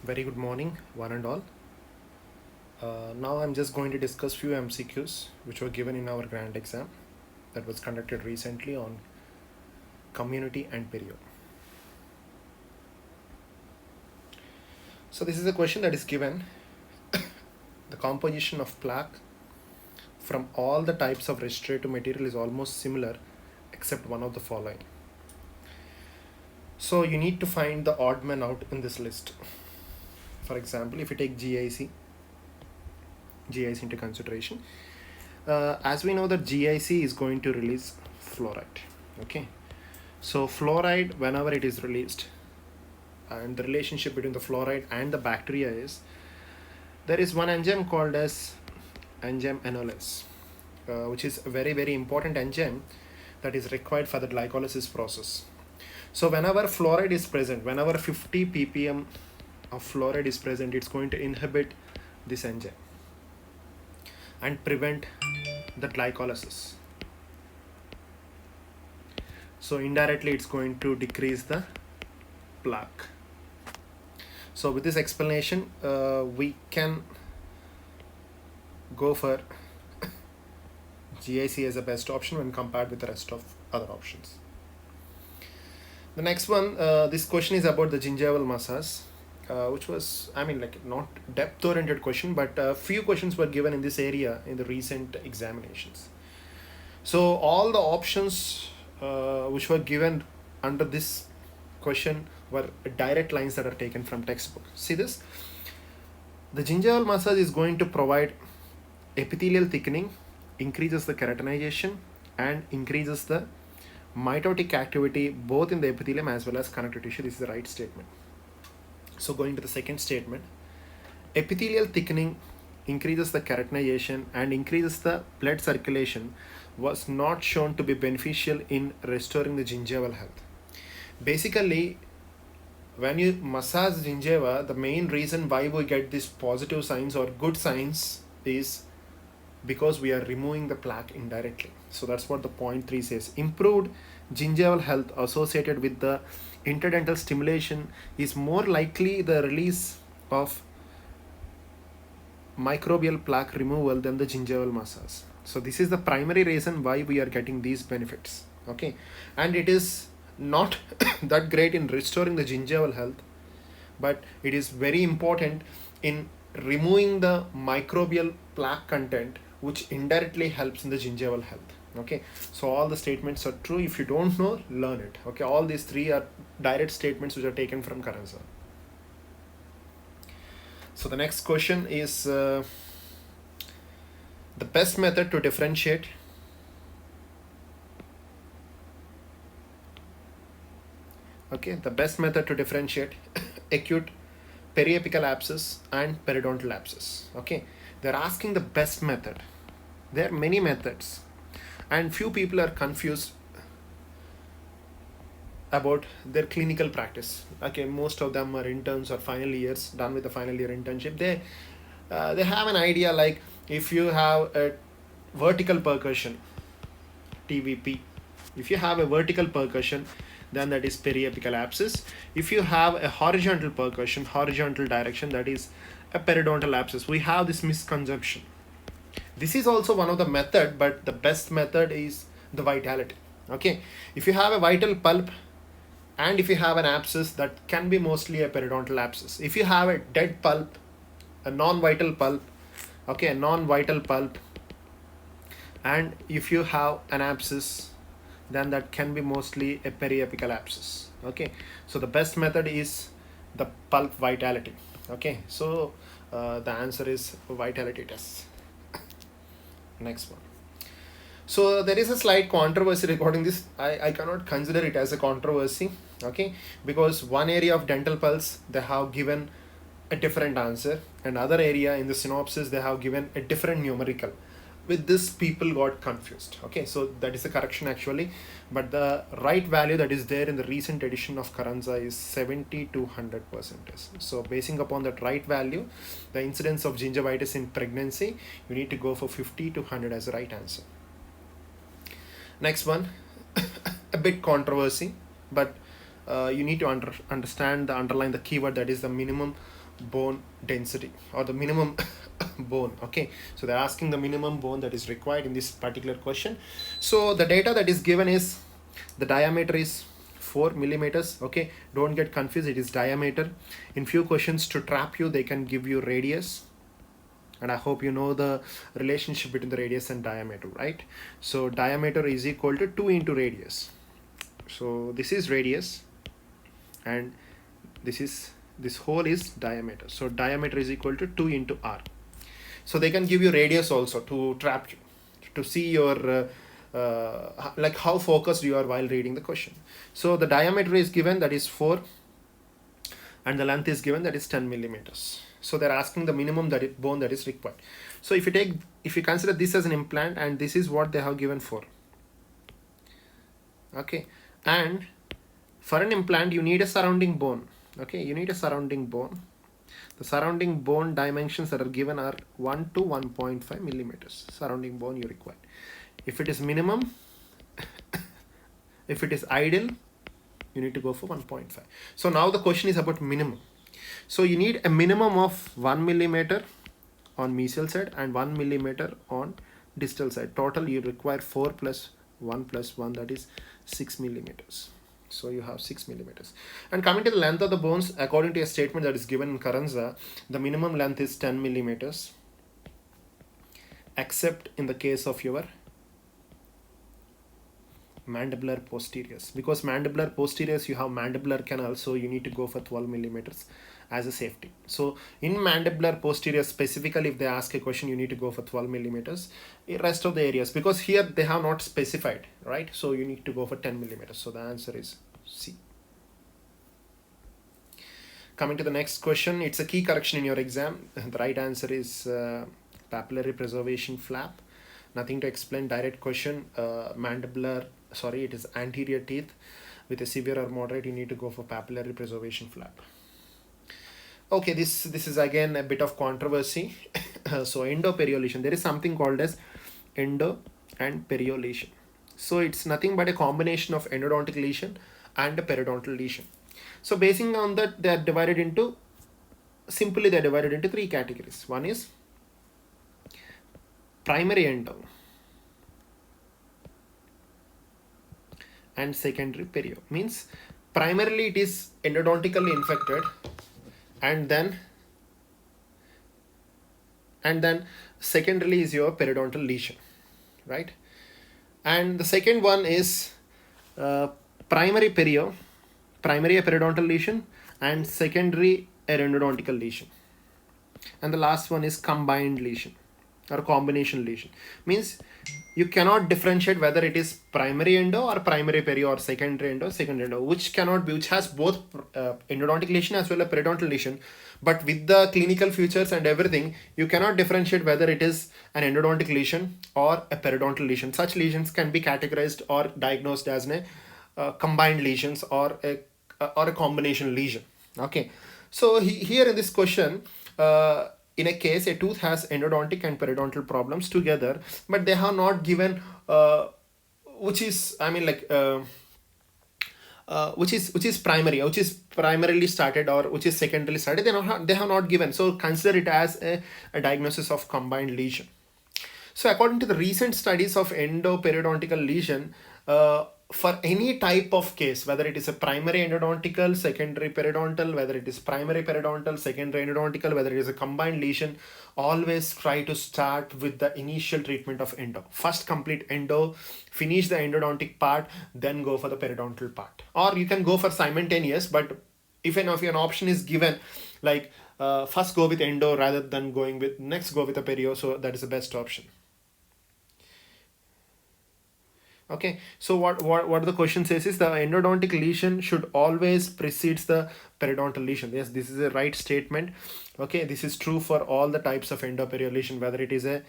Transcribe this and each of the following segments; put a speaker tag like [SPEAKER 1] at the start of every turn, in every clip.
[SPEAKER 1] Very good morning, one and all. Now I'm just going to discuss few MCQs which were given in our grand exam that was conducted recently on community and perio. So this is a question that is given. The composition of plaque from all the types of restorative material is almost similar except one of the following. So you need to find the odd man out in this list. For example, if you take GIC into consideration, as we know that GIC is going to release fluoride. Okay, so fluoride, whenever it is released, and the relationship between the fluoride and the bacteria is, there is one enzyme called as enzyme enolase, which is a very important enzyme that is required for the glycolysis process. So whenever fluoride is present, whenever 50 ppm of fluoride is present, it's going to inhibit this enzyme and prevent the glycolysis. So indirectly it's going to decrease the plaque. So with this explanation, we can go for GIC as the best option when compared with the rest of other options. The next one, this question is about the gingival massage, which was, not depth oriented question, but a few questions were given in this area in the recent examinations. So all the options which were given under this question were direct lines that are taken from textbook. See this, the gingival massage is going to provide epithelial thickening, increases the keratinization, and increases the mitotic activity both in the epithelium as well as connective tissue. This is the right statement. So going to the second statement, epithelial thickening increases the keratinization and increases the blood circulation was not shown to be beneficial in restoring the gingival health. Basically, when you massage gingiva, the main reason why we get these positive signs or good signs is because we are removing the plaque indirectly. So that's what the point 3 says. Improved gingival health associated with the interdental stimulation is more likely the release of microbial plaque removal than the gingival massage. So this is the primary reason why we are getting these benefits. Okay, and it is not that great in restoring the gingival health, but it is very important in removing the microbial plaque content, which indirectly helps in the gingival health. Okay, so all the statements are true. If you don't know, learn it. Okay, all these three are direct statements which are taken from Karanza. So the next question is the best method to differentiate the best method to differentiate acute periapical abscess and periodontal abscess. Okay, they're asking the best method. There are many methods and few people are confused about their clinical practice. Okay, most of them are interns or final years done with the final year internship. They have an idea, like if you have a vertical percussion, TVP, if you have a vertical percussion, then that is periapical abscess. If you have a horizontal percussion, horizontal direction, that is a periodontal abscess. We have this misconception. This is also one of the method, but the best method is the vitality. Okay, if you have a vital pulp and if you have an abscess, that can be mostly a periodontal abscess. If you have a dead pulp, a non-vital pulp, okay, a non-vital pulp, and if you have an abscess, then that can be mostly a periapical abscess. Okay, so the best method is the pulp vitality. Okay, so the answer is vitality test. Next one. So there is a slight controversy regarding this. I cannot consider it as a controversy. Okay, because one area of dental pulse they have given a different answer, and other area in the synopsis they have given a different numerical. With this, people got confused. Okay, so that is a correction actually, but the right value that is there in the recent edition of Karanza is 70 to 100%. So basing upon that right value, the incidence of gingivitis in pregnancy, you need to go for 50 to 100 as the right answer. Next one, a bit controversy, but you need to understand the underline the keyword, that is the minimum bone density or the minimum bone. Okay, so they're asking the minimum bone that is required in this particular question. So the data that is given is the diameter is 4 millimeters. Okay, don't get confused, it is diameter. In few questions to trap you, they can give you radius, and I hope you know the relationship between the radius and diameter, right? So diameter is equal to 2 into radius. So this is radius and this whole is diameter. So diameter is equal to 2 into r. So they can give you radius also to trap you, to see your like how focused you are while reading the question. So the diameter is given, that is 4, and the length is given, that is 10 millimeters. So they're asking the minimum bone that is required. So if you consider this as an implant, and this is what they have given for. Okay, and for an implant you need a surrounding bone. Okay, you need a surrounding bone. The surrounding bone dimensions that are given are 1 to 1.5 millimeters. Surrounding bone you require. If it is minimum, if it is ideal, you need to go for 1.5. So now the question is about minimum. So you need a minimum of 1 millimeter on mesial side and 1 millimeter on distal side. Total you require 4 plus 1 plus 1, that is 6 millimeters. So you have 6 millimeters. And coming to the length of the bones, according to a statement that is given in Carranza, the minimum length is 10 millimeters, except in the case of your mandibular posteriors. Because mandibular posteriors you have mandibular canal, so you need to go for 12 millimeters as a safety. So in mandibular posterior specifically, if they ask a question, you need to go for 12 millimeters. In rest of the areas, because here they have not specified, right? So you need to go for 10 millimeters. So the answer is C. Coming to the next question, it's a key correction in your exam. The right answer is papillary preservation flap. Nothing to explain, direct question. It is anterior teeth with a severe or moderate, you need to go for papillary preservation flap. Okay, this is again a bit of controversy. So endo-perio lesion, there is something called as endo and perio lesion. So it's nothing but a combination of endodontic lesion and a periodontal lesion. So basing on that, they are divided into three categories. One is primary endo and secondary perio. Means primarily it is endodontically infected, and then secondarily is your periodontal lesion, right? And the second one is primary a periodontal lesion, and secondary a endodontical lesion. And the last one is combined lesion or combination lesion. Means you cannot differentiate whether it is primary endo or primary perio or secondary endo, which has both endodontic lesion as well as periodontal lesion. But with the clinical features and everything, you cannot differentiate whether it is an endodontic lesion or a periodontal lesion. Such lesions can be categorized or diagnosed as combined lesions or a combination lesion. Okay, so here in this question, in a case a tooth has endodontic and periodontal problems together, but they have not given which is primary, which is primarily started or which is secondarily started. They have not given, so consider it as a diagnosis of combined lesion. So according to the recent studies of endoperiodontical lesion, for any type of case, whether it is a primary endodontical, secondary periodontal, whether it is primary periodontal, secondary endodontical, whether it is a combined lesion, always try to start with the initial treatment of endo. First complete endo, finish the endodontic part, then go for the periodontal part. Or you can go for simultaneous, but if an option is given, like first go with endo rather than go with a perio, so that is the best option. Okay, so what the question says is the endodontic lesion should always precedes the periodontal lesion. Yes, this is a right statement. Okay, this is true for all the types of endoperio lesion, whether it is a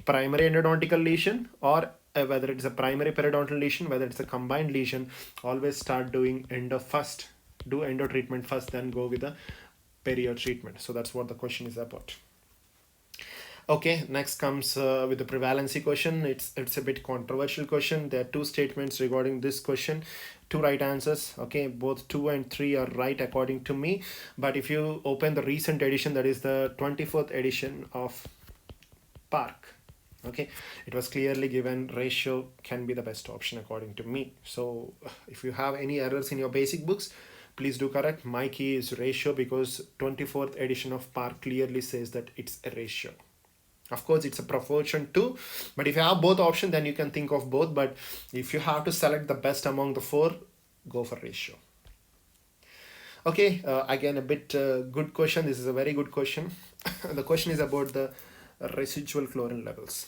[SPEAKER 1] primary endodontical lesion or whether it is a primary periodontal lesion, whether it's a combined lesion. Always start doing endo first, do endo treatment first, then go with the perio treatment. So that's what the question is about. Okay, next comes with the prevalency question. It's a bit controversial question. There are two statements regarding this question, two right answers. Okay, both 2 and 3 are right according to me. But if you open the recent edition, that is the 24th edition of Park, okay, it was clearly given ratio can be the best option according to me. So if you have any errors in your basic books, please do correct. My key is ratio because 24th edition of Park clearly says that it's a ratio. Of course it's a proportion too, but if you have both options, then you can think of both. But if you have to select the best among the four, go for ratio. Okay, again a bit good question. This is a very good question. The question is about the residual chlorine levels.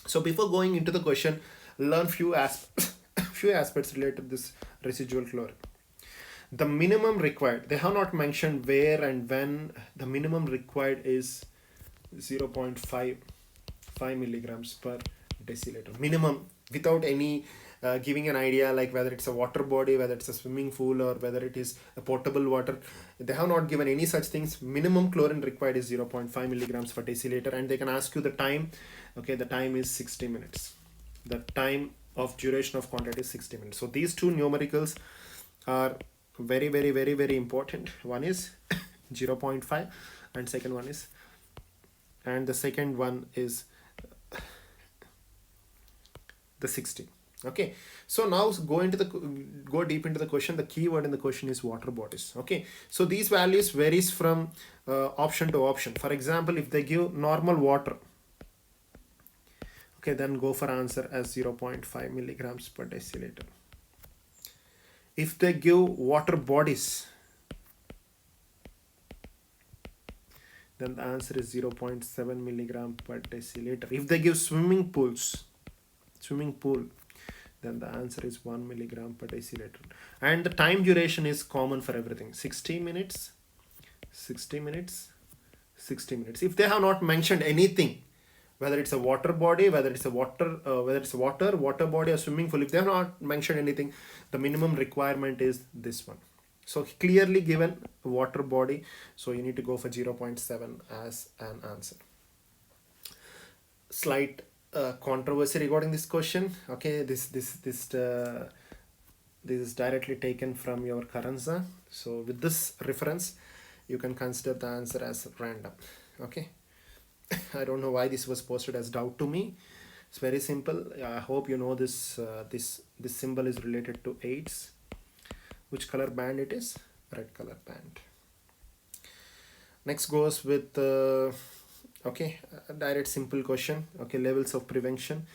[SPEAKER 1] So before going into the question, learn few aspects few aspects related to this residual chlorine. The minimum required, they have not mentioned where and when. The minimum required is 0.5 milligrams per deciliter minimum, without any giving an idea like whether it's a water body, whether it's a swimming pool, or whether it is a potable water. They have not given any such things. Minimum chlorine required is 0.5 milligrams per deciliter, and they can ask you the time. Okay, the time is 60 minutes. The time of duration of contact is 60 minutes. So these two numericals are very important. One is 0.5 and second one is, and the second one is the 60. Okay, so now go deep into the question. The keyword in the question is water bodies. Okay, so these values varies from option to option. For example, if they give normal water, okay, then go for answer as 0.5 milligrams per deciliter. If they give water bodies, then the answer is 0.7 milligram per deciliter. If they give swimming pool, then the answer is 1 milligram per deciliter. And the time duration is common for everything: 60 minutes, 60 minutes, 60 minutes. If they have not mentioned anything, whether it's a water body, whether it's a water body or swimming pool, if they have not mentioned anything, the minimum requirement is this one. So clearly given water body, so you need to go for 0.7 as an answer. Slight controversy regarding this question. Okay, this is directly taken from your Karanza. So with this reference, you can consider the answer as random. Okay, I don't know why this was posted as doubt to me. It's very simple. I hope you know this. This symbol is related to AIDS. Which color band it is? Red color band. Next goes with okay, a direct simple question. Okay, levels of prevention.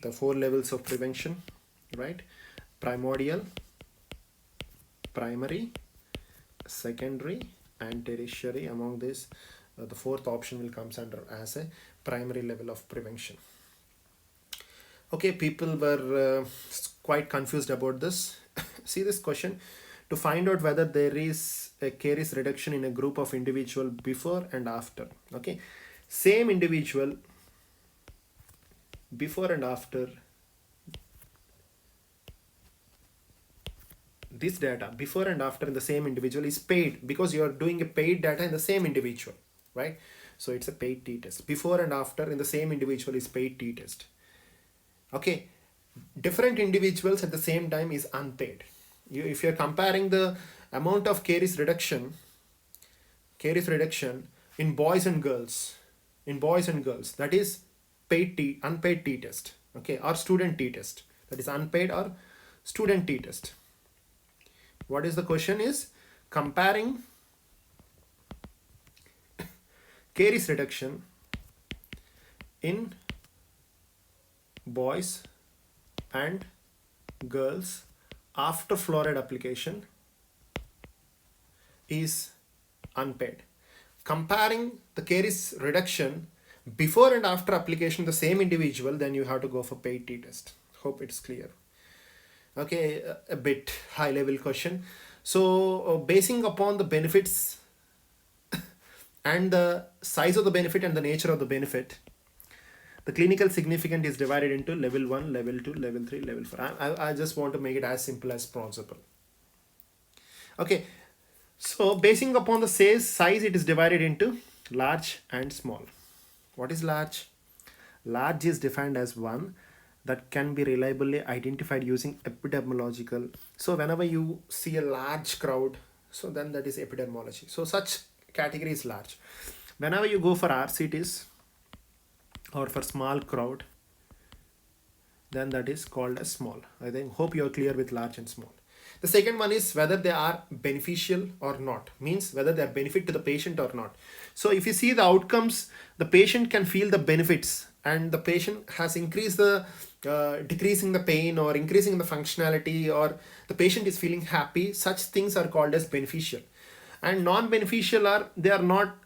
[SPEAKER 1] The 4 levels of prevention, right? Primordial, primary, secondary, and tertiary. Among this, the fourth option will comes under as a primary level of prevention. Okay, people were quite confused about this. See this question: to find out whether there is a caries reduction in a group of individual before and after. Okay, same individual before and after. This data before and after in the same individual is paid, because you are doing a paid data in the same individual, right? So it's a paid t-test. Before and after in the same individual is paid t-test. Okay, different individuals at the same time is unpaid. If you're comparing the amount of caries reduction in boys and girls, that is unpaid t-test, okay, or student t-test, that is unpaid or student t-test. What is the question is comparing caries reduction in boys and girls after fluoride application is unpaid. Comparing the caries reduction before and after application the same individual, then you have to go for paid t-test. Hope it's clear. Okay, a bit high level question. So basing upon the benefits and the size of the benefit and the nature of the benefit, the clinical significance is divided into level 1, level 2, level 3, level 4. I just want to make it as simple as possible. Okay, so basing upon the size, it is divided into large and small. What is large? Large is defined as one that can be reliably identified using epidemiological. So whenever you see a large crowd, so then that is epidemiology. So such category is large. Whenever you go for RCTs or for small crowd, then that is called as small. I think hope you are clear with large and small. The second one is whether they are beneficial or not, means whether they are benefit to the patient or not. So if you see the outcomes, the patient can feel the benefits and the patient has increased the decreasing the pain or increasing the functionality, or the patient is feeling happy, such things are called as beneficial. And non-beneficial are they are not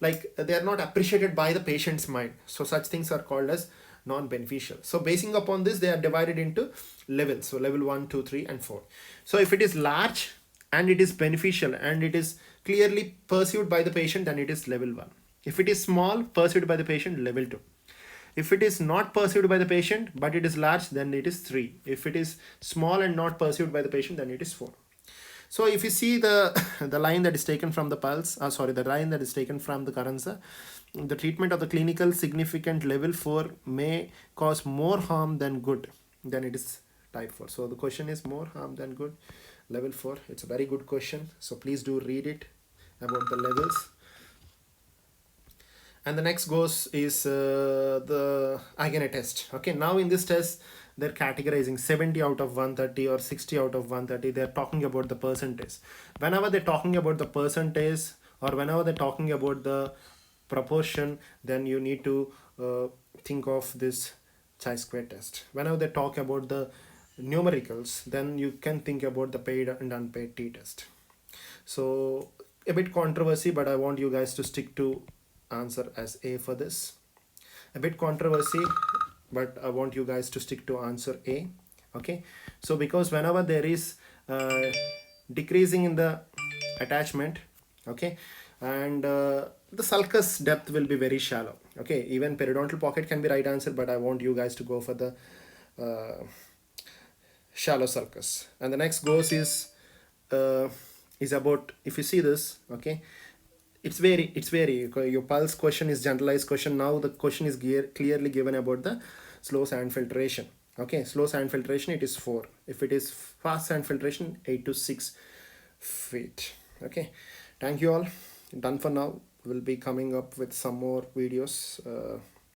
[SPEAKER 1] like they are not appreciated by the patient's mind, so such things are called as non-beneficial. So basing upon this, they are divided into levels, so level 1, 2, 3 and 4. So if it is large and it is beneficial and it is clearly perceived by the patient, then it is level 1. If it is small, perceived by the patient, level 2. If it is not perceived by the patient but it is large, then it is 3. If it is small and not perceived by the patient, then it is 4. So if you see the line that is taken from the pulse, the line that is taken from the Karanza, the treatment of the clinical significant level 4 may cause more harm than good, then it is type 4. So the question is more harm than good, level 4. It's a very good question, so please do read it about the levels. And the next goes is the again a test. Okay, now in this test they're categorizing 70 out of 130 or 60 out of 130. They're talking about the percentage. Whenever they're talking about the percentage or whenever they're talking about the proportion, then you need to think of this chi-square test. Whenever they talk about the numericals, then you can think about the paid and unpaid t-test. So a bit controversy, but I want you guys to stick to answer as A for this. A bit controversy, but I want you guys to stick to answer A. Okay, so because whenever there is decreasing in the attachment, okay, and the sulcus depth will be very shallow. Okay, even periodontal pocket can be right answer, but I want you guys to go for the shallow sulcus. And the next goes is about, if you see this, okay, it's very your pulse question is generalized question. Now the question is clearly given about the slow sand filtration. Okay, slow sand filtration, it is 4. If it is fast sand filtration, 8 to 6 feet. Okay, thank you all. Done for now. We'll be coming up with some more videos.